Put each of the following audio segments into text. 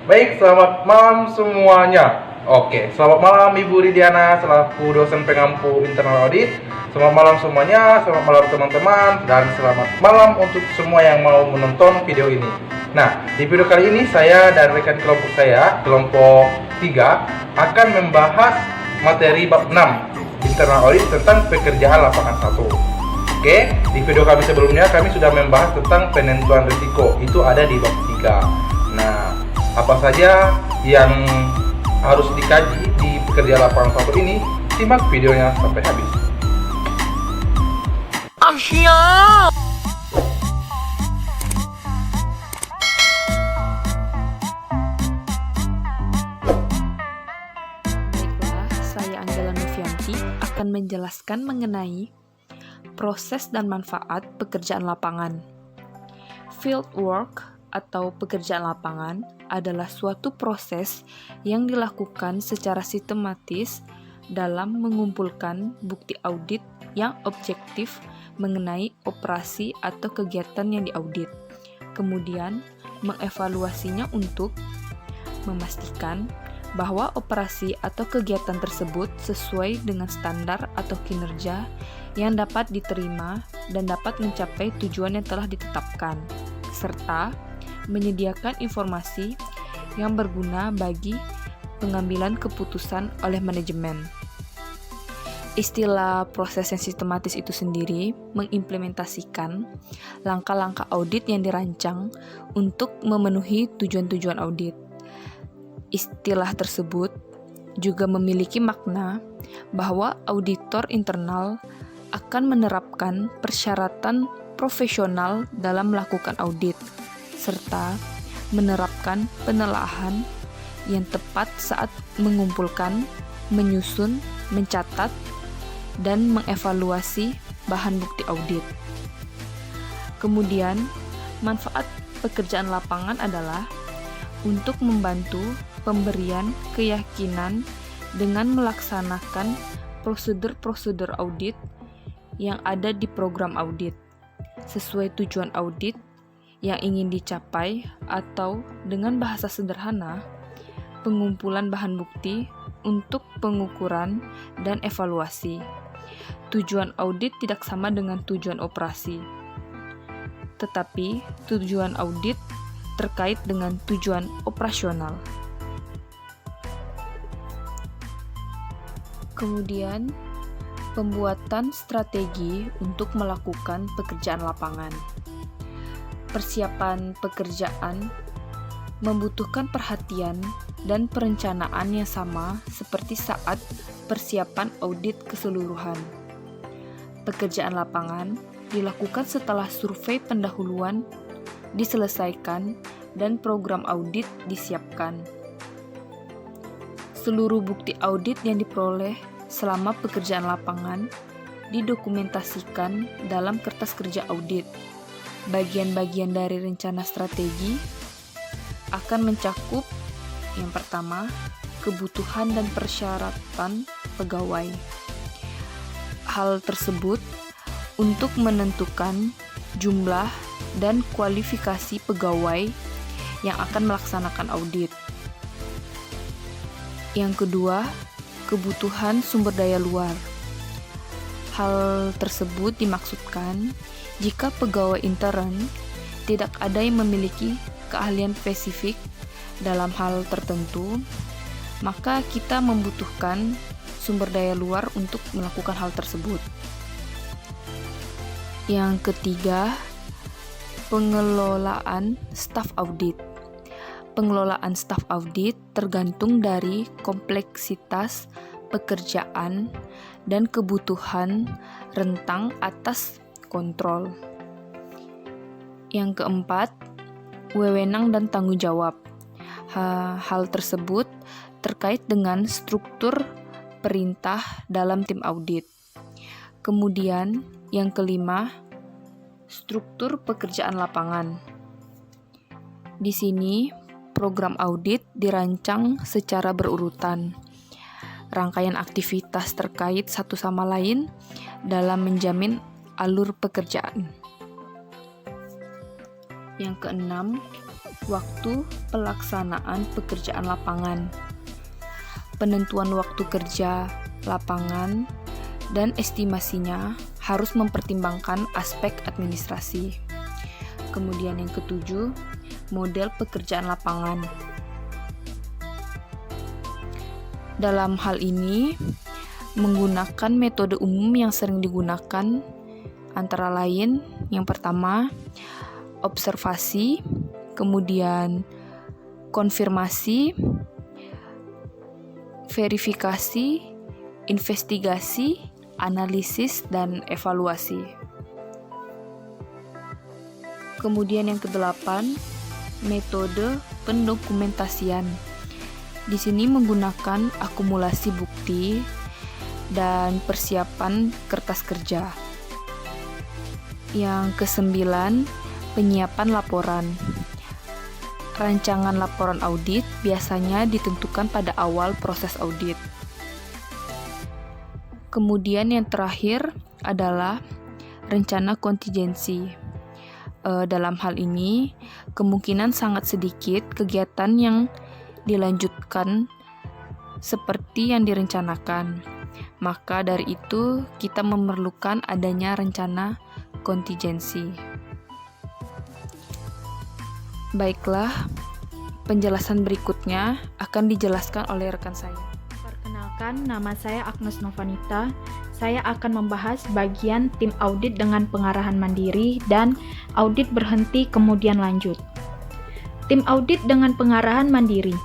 Baik, selamat malam semuanya. Oke, selamat malam Ibu Ridiana selaku dosen pengampu internal audit. Selamat malam semuanya, selamat malam teman-teman, dan selamat malam untuk semua yang mau menonton video ini. Nah, di video kali ini saya dan rekan kelompok saya, kelompok 3, akan membahas materi bab 6 internal audit tentang pekerjaan lapangan 1. Oke, di video kami sebelumnya kami sudah membahas tentang penentuan risiko. Itu ada di bab 3. Nah, apa saja yang harus dikaji di pekerjaan lapangan 1 ini? Simak videonya sampai habis. Baiklah, saya Anggela Novianti akan menjelaskan mengenai proses dan manfaat pekerjaan lapangan. Field work atau pekerjaan lapangan adalah suatu proses yang dilakukan secara sistematis dalam mengumpulkan bukti audit yang objektif mengenai operasi atau kegiatan yang diaudit, kemudian mengevaluasinya untuk memastikan bahwa operasi atau kegiatan tersebut sesuai dengan standar atau kinerja yang dapat diterima dan dapat mencapai tujuan yang telah ditetapkan, serta menyediakan informasi yang berguna bagi pengambilan keputusan oleh manajemen. Istilah proses yang sistematis itu sendiri mengimplementasikan langkah-langkah audit yang dirancang untuk memenuhi tujuan-tujuan audit. Istilah tersebut juga memiliki makna bahwa auditor internal akan menerapkan persyaratan profesional dalam melakukan audit, serta menerapkan penelaahan yang tepat saat mengumpulkan, menyusun, mencatat, dan mengevaluasi bahan bukti audit. Kemudian, manfaat pekerjaan lapangan adalah untuk membantu pemberian keyakinan dengan melaksanakan prosedur-prosedur audit yang ada di program audit, sesuai tujuan audit yang ingin dicapai, atau dengan bahasa sederhana, pengumpulan bahan bukti untuk pengukuran dan evaluasi. Tujuan audit tidak sama dengan tujuan operasi, tetapi tujuan audit terkait dengan tujuan operasional. Kemudian, pembuatan strategi untuk melakukan pekerjaan lapangan. Persiapan pekerjaan membutuhkan perhatian dan perencanaan yang sama seperti saat persiapan audit keseluruhan. Pekerjaan lapangan dilakukan setelah survei pendahuluan diselesaikan dan program audit disiapkan. Seluruh bukti audit yang diperoleh selama pekerjaan lapangan didokumentasikan dalam kertas kerja audit. Bagian-bagian dari rencana strategi akan mencakup yang pertama, kebutuhan dan persyaratan pegawai. Hal tersebut untuk menentukan jumlah dan kualifikasi pegawai yang akan melaksanakan audit. Yang kedua, kebutuhan sumber daya luar. Hal tersebut dimaksudkan jika pegawai intern tidak ada yang memiliki keahlian spesifik dalam hal tertentu, maka kita membutuhkan sumber daya luar untuk melakukan hal tersebut. Yang ketiga, pengelolaan staf audit. Pengelolaan staf audit tergantung dari kompleksitas pekerjaan dan kebutuhan rentang atas kontrol. Yang keempat, wewenang dan tanggung jawab. Hal tersebut terkait dengan struktur perintah dalam tim audit. Kemudian, yang kelima, struktur pekerjaan lapangan. Di sini, program audit dirancang secara berurutan. Rangkaian aktivitas terkait satu sama lain dalam menjamin alur pekerjaan. Yang keenam, Waktu pelaksanaan pekerjaan lapangan, penentuan waktu kerja lapangan, dan estimasinya harus mempertimbangkan aspek administrasi. Kemudian yang ketujuh, model pekerjaan lapangan. Dalam hal ini, menggunakan metode umum yang sering digunakan antara lain yang pertama, observasi, kemudian konfirmasi, verifikasi, investigasi, analisis, dan evaluasi. Kemudian yang kedelapan, metode pendokumentasian. Di sini menggunakan akumulasi bukti dan persiapan kertas kerja. Yang kesembilan, penyiapan laporan. Rancangan laporan audit biasanya ditentukan pada awal proses audit. Kemudian yang terakhir adalah rencana kontingensi. Dalam hal ini, kemungkinan sangat sedikit kegiatan yang dilanjutkan seperti yang direncanakan. Maka dari itu, kita memerlukan adanya rencana kontingensi. Baiklah, penjelasan berikutnya akan dijelaskan oleh rekan saya. Perkenalkan, nama saya Agnes Novanita. Saya akan membahas bagian tim audit dengan pengarahan mandiri dan audit berhenti kemudian lanjut. Tim audit dengan pengarahan mandiri.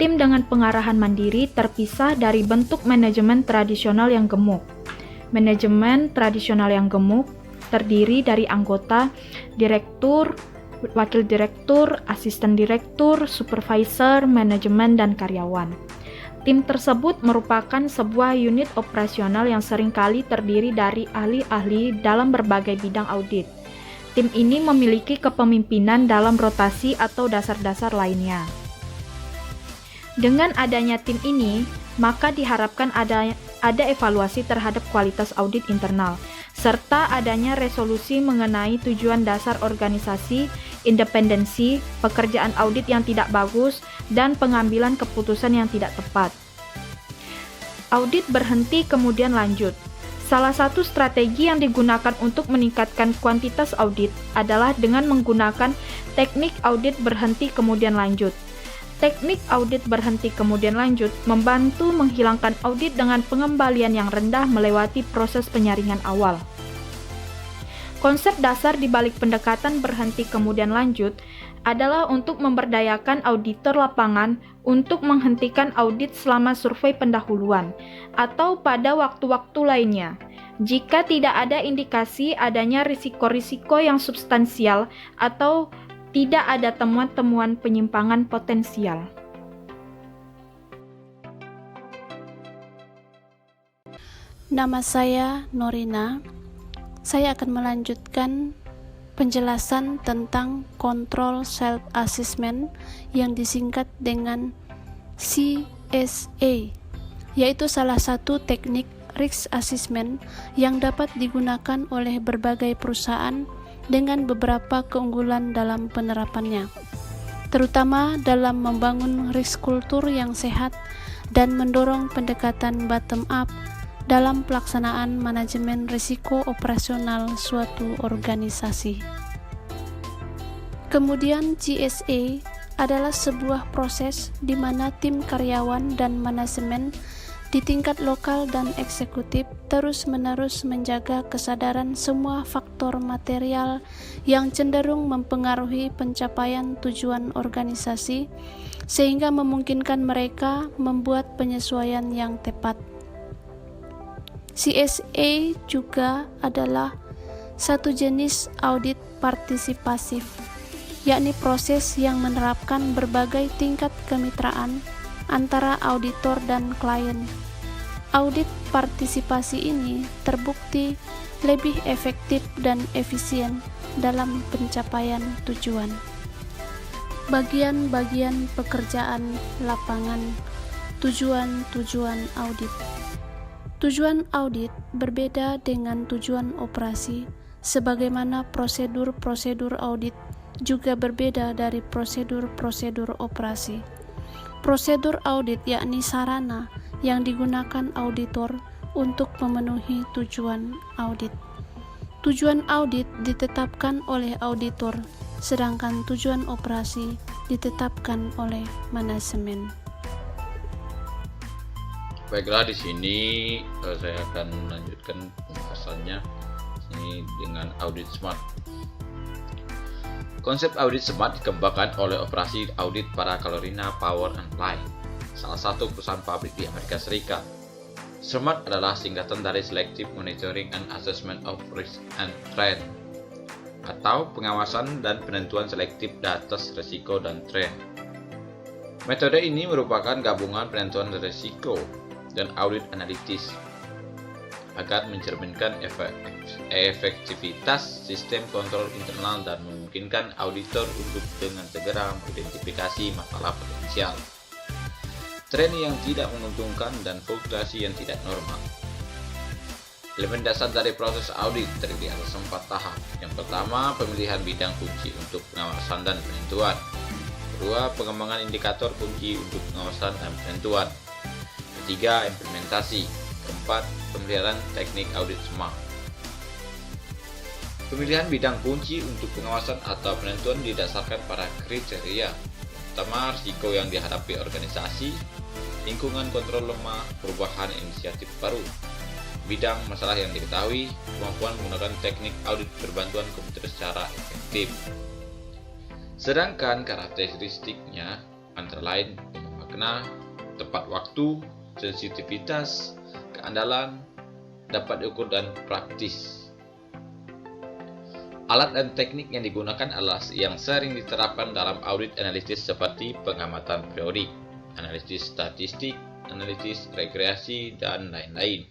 Tim dengan pengarahan mandiri terpisah dari bentuk manajemen tradisional yang gemuk. Manajemen tradisional yang gemuk terdiri dari anggota, direktur, wakil direktur, asisten direktur, supervisor, manajemen, dan karyawan. Tim tersebut merupakan sebuah unit operasional yang seringkali terdiri dari ahli-ahli dalam berbagai bidang audit. Tim ini memiliki kepemimpinan dalam rotasi atau dasar-dasar lainnya. Dengan adanya tim ini, maka diharapkan ada evaluasi terhadap kualitas audit internal, serta adanya resolusi mengenai tujuan dasar organisasi, independensi, pekerjaan audit yang tidak bagus, dan pengambilan keputusan yang tidak tepat. Audit berhenti kemudian lanjut. Salah satu strategi yang digunakan untuk meningkatkan kuantitas audit adalah dengan menggunakan teknik audit berhenti kemudian lanjut. Teknik audit berhenti kemudian lanjut membantu menghilangkan audit dengan pengembalian yang rendah melewati proses penyaringan awal. Konsep dasar di balik pendekatan berhenti kemudian lanjut adalah untuk memberdayakan auditor lapangan untuk menghentikan audit selama survei pendahuluan atau pada waktu-waktu lainnya, jika tidak ada indikasi adanya risiko-risiko yang substansial atau tidak ada temuan-temuan penyimpangan potensial. Nama saya Norina. Saya akan melanjutkan penjelasan tentang Control Self Assessment yang disingkat dengan CSA, yaitu salah satu teknik risk assessment yang dapat digunakan oleh berbagai perusahaan dengan beberapa keunggulan dalam penerapannya, terutama dalam membangun risk culture yang sehat dan mendorong pendekatan bottom up dalam pelaksanaan manajemen risiko operasional suatu organisasi. Kemudian CSA adalah sebuah proses di mana tim karyawan dan manajemen di tingkat lokal dan eksekutif terus-menerus menjaga kesadaran semua faktor material yang cenderung mempengaruhi pencapaian tujuan organisasi, sehingga memungkinkan mereka membuat penyesuaian yang tepat. CSA juga adalah satu jenis audit partisipasif, yakni proses yang menerapkan berbagai tingkat kemitraan antara auditor dan klien. Audit partisipasi ini terbukti lebih efektif dan efisien dalam pencapaian tujuan. Bagian-bagian pekerjaan lapangan, tujuan-tujuan audit. Tujuan audit berbeda dengan tujuan operasi, sebagaimana prosedur-prosedur audit juga berbeda dari prosedur-prosedur operasi. Prosedur audit yakni sarana yang digunakan auditor untuk memenuhi tujuan audit. Tujuan audit ditetapkan oleh auditor, sedangkan tujuan operasi ditetapkan oleh manajemen. Baiklah, di sini saya akan melanjutkan pembahasannya ini dengan audit smart. Konsep audit smart dikembangkan oleh operasi audit para Carolina Power and Light, salah satu perusahaan pabrik di Amerika Serikat. SMART adalah singkatan dari Selective Monitoring and Assessment of Risk and Trend, atau pengawasan dan penentuan selektif atas risiko dan tren. Metode ini merupakan gabungan penentuan risiko dan audit analitis agar mencerminkan efektivitas sistem kontrol internal dan memungkinkan auditor untuk dengan segera mengidentifikasi masalah potensial, tren yang tidak menguntungkan, dan fluktuasi yang tidak normal. Elemen dasar dari proses audit terdiri atas 4 tahap. Yang pertama, pemilihan bidang kunci untuk pengawasan dan penentuan. Kedua, pengembangan indikator kunci untuk pengawasan dan penentuan. Ketiga, implementasi. Keempat, pemeliharaan teknik audit SMART. Pemilihan bidang kunci untuk pengawasan atau penentuan didasarkan pada kriteria. Pertama, risiko yang dihadapi organisasi, lingkungan kontrol lemah, perubahan inisiatif baru, bidang masalah yang diketahui, kemampuan menggunakan teknik audit berbantuan komputer secara efektif. Sedangkan karakteristiknya antara lain makna, tepat waktu, sensitivitas, keandalan, dapat diukur, dan praktis. Alat dan teknik yang digunakan adalah yang sering diterapkan dalam audit analitis seperti pengamatan periodik, analisis statistik, analisis regresi, dan lain-lain.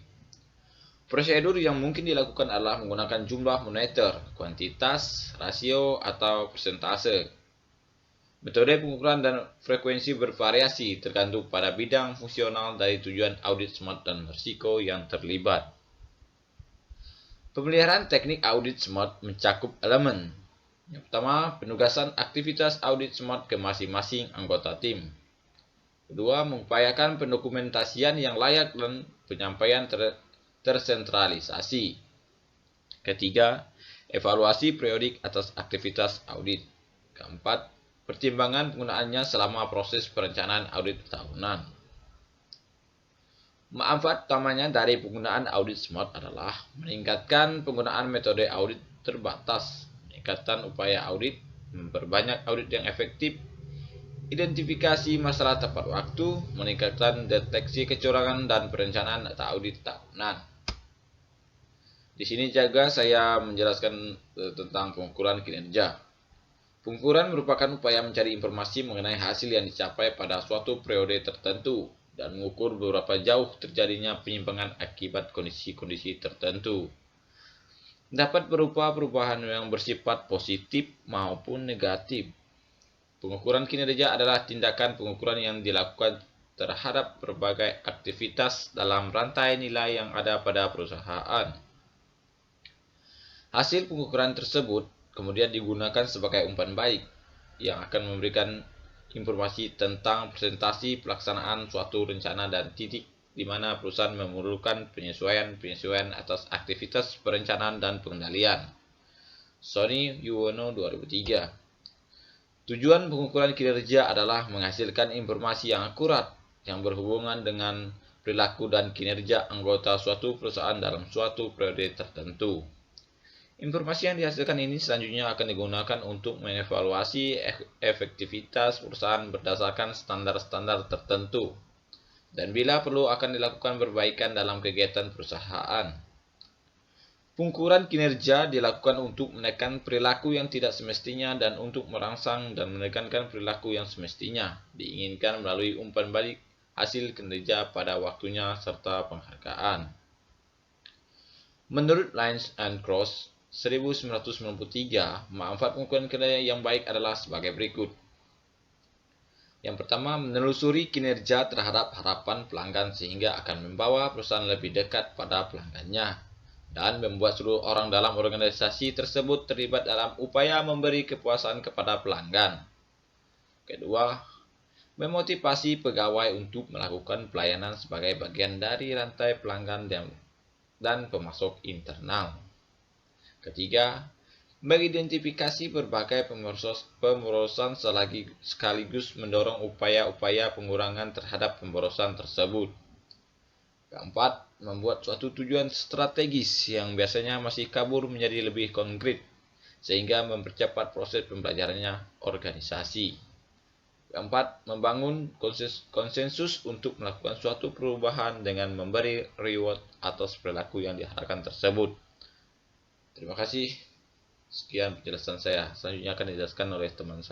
Prosedur yang mungkin dilakukan adalah menggunakan jumlah moneter, kuantitas, rasio, atau persentase. Metode pengukuran dan frekuensi bervariasi tergantung pada bidang fungsional dari tujuan audit SMART dan risiko yang terlibat. Pemeliharaan teknik audit SMART mencakup elemen. Yang pertama, penugasan aktivitas audit SMART ke masing-masing anggota tim. Kedua, mengupayakan pendokumentasian yang layak dan penyampaian tersentralisasi. Ketiga, evaluasi periodik atas aktivitas audit. Keempat, pertimbangan penggunaannya selama proses perencanaan audit tahunan. Manfaat utamanya dari penggunaan audit SMART adalah meningkatkan penggunaan metode audit terbatas, meningkatkan upaya audit, memperbanyak audit yang efektif, identifikasi masalah tepat waktu, meningkatkan deteksi kecurangan, dan perencanaan audit tahunan. Di sini juga saya menjelaskan tentang pengukuran kinerja. Pengukuran merupakan upaya mencari informasi mengenai hasil yang dicapai pada suatu periode tertentu dan mengukur beberapa jauh terjadinya penyimpangan akibat kondisi-kondisi tertentu. Dapat berupa perubahan yang bersifat positif maupun negatif. Pengukuran kinerja adalah tindakan pengukuran yang dilakukan terhadap berbagai aktivitas dalam rantai nilai yang ada pada perusahaan. Hasil pengukuran tersebut kemudian digunakan sebagai umpan balik yang akan memberikan informasi tentang presentasi pelaksanaan suatu rencana dan titik di mana perusahaan memerlukan penyesuaian atas aktivitas perencanaan dan pengendalian. Sony Yuwono 2003. Tujuan pengukuran kinerja adalah menghasilkan informasi yang akurat yang berhubungan dengan perilaku dan kinerja anggota suatu perusahaan dalam suatu periode tertentu. Informasi yang dihasilkan ini selanjutnya akan digunakan untuk mengevaluasi efektivitas perusahaan berdasarkan standar-standar tertentu, dan bila perlu akan dilakukan perbaikan dalam kegiatan perusahaan. Pengukuran kinerja dilakukan untuk menekan perilaku yang tidak semestinya dan untuk merangsang dan menekankan perilaku yang semestinya diinginkan melalui umpan balik hasil kinerja pada waktunya serta penghargaan. Menurut Lines and Cross 1993, manfaat pengukuran kinerja yang baik adalah sebagai berikut. Yang pertama, menelusuri kinerja terhadap harapan pelanggan sehingga akan membawa perusahaan lebih dekat pada pelanggannya. dan membuat seluruh orang dalam organisasi tersebut terlibat dalam upaya memberi kepuasan kepada pelanggan. Kedua, memotivasi pegawai untuk melakukan pelayanan sebagai bagian dari rantai pelanggan dan pemasok internal. Ketiga, mengidentifikasi berbagai pemborosan sekaligus mendorong upaya-upaya pengurangan terhadap pemborosan tersebut. Keempat, membuat suatu tujuan strategis yang biasanya masih kabur menjadi lebih konkret, sehingga mempercepat proses pembelajarannya organisasi. Keempat, membangun konsensus untuk melakukan suatu perubahan dengan memberi reward atas perilaku yang diharapkan tersebut. Terima kasih. Sekian penjelasan saya. Selanjutnya akan dijelaskan oleh teman saya.